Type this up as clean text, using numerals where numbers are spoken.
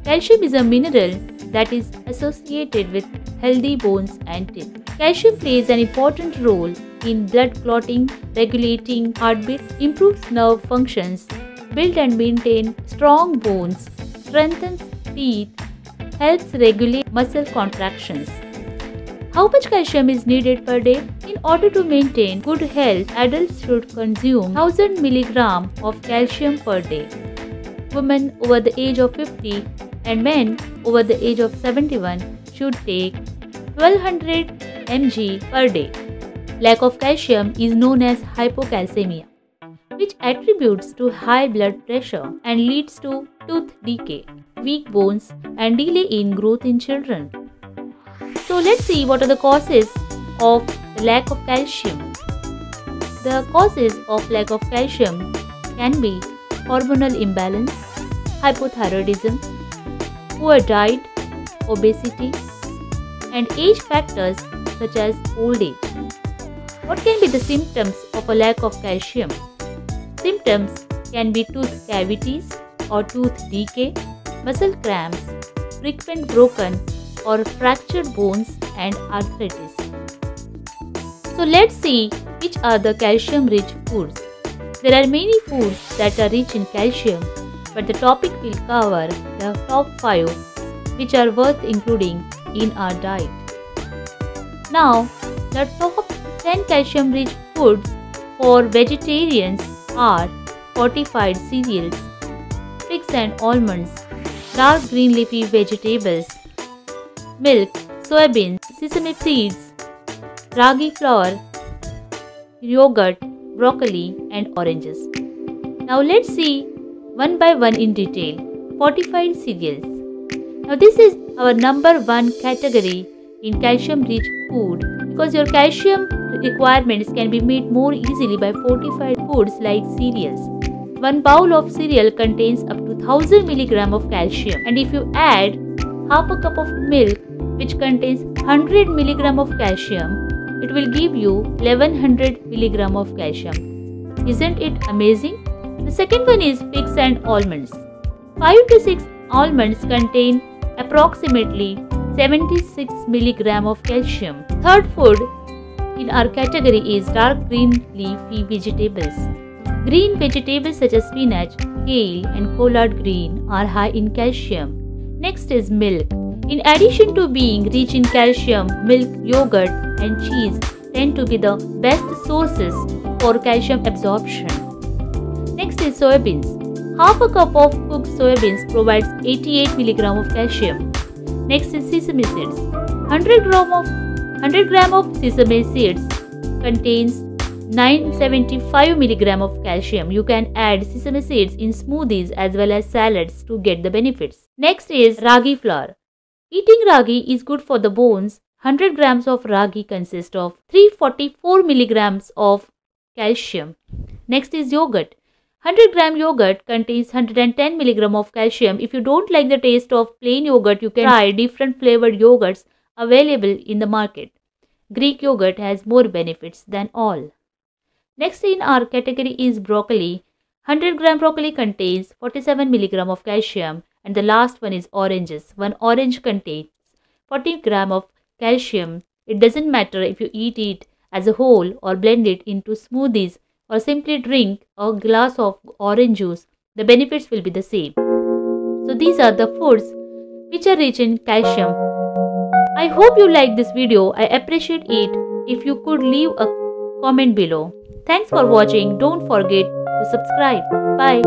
Calcium is a mineral that is associated with healthy bones and teeth. Calcium plays an important role in blood clotting, regulating heartbeat, improves nerve functions, build and maintain strong bones, strengthens teeth, helps regulate muscle contractions. How much calcium is needed per day? In order to maintain good health, adults should consume 1000 mg of calcium per day. Women over the age of 50 and men over the age of 71 should take 1200 mg per day. Lack of calcium is known as hypocalcemia, which attributes to high blood pressure and leads to tooth decay, weak bones, and delay in growth in children. So let's see what are the causes of the lack of calcium. The causes of lack of calcium can be hormonal imbalance, hypothyroidism, poor diet, obesity, and age factors such as old age. What can be the symptoms of a lack of calcium? Symptoms can be tooth cavities or tooth decay, muscle cramps, frequent broken or fractured bones, and arthritis. So let's see which are the calcium-rich foods. There are many foods that are rich in calcium, but the topic will cover the top 5 which are worth including in our diet. Now, the top 10 calcium-rich foods for vegetarians are fortified cereals, figs and almonds, dark green leafy vegetables, milk, soybeans, sesame seeds, ragi flour, yogurt, broccoli, and oranges. Now let's see one by one in detail. Fortified cereals. Now this is our number 1 category in calcium-rich food because your calcium requirements can be met more easily by fortified foods like cereals. One bowl of cereal contains up to 1000 mg of calcium, and if you add half a cup of milk which contains 100 mg of calcium, it will give you 1100 mg of calcium. Isn't it amazing? The second one is figs and almonds. 5 to 6 almonds contain approximately 76 mg of calcium. Third food in our category is dark green leafy vegetables. Green vegetables such as spinach, kale, and collard green are high in calcium. Next is milk. In addition to being rich in calcium, milk, yogurt, and cheese tend to be the best sources for calcium absorption. Next is soybeans. Half a cup of cooked soybeans provides 88 mg of calcium. Next is sesame seeds. 100 gram of sesame seeds contains 975 mg of calcium. You can add sesame seeds in smoothies as well as salads to get the benefits. Next is ragi flour. Eating ragi is good for the bones. 100 grams of ragi consist of 344 mg of calcium. Next is yogurt. 100 gram yogurt contains 110 mg of calcium. If you don't like the taste of plain yogurt, you can try different flavored yogurts available in the market. Greek yogurt has more benefits than all. Next in our category is broccoli. 100 gram broccoli contains 47 mg of calcium. And the last one is oranges. One orange contains 40 gram of calcium. It doesn't matter if you eat it as a whole or blend it into smoothies or simply drink a glass of orange juice. The benefits will be the same. So these are the foods which are rich in calcium. I hope you like this video. I appreciate it if you could leave a comment below. Thanks for watching. Don't forget to subscribe. Bye.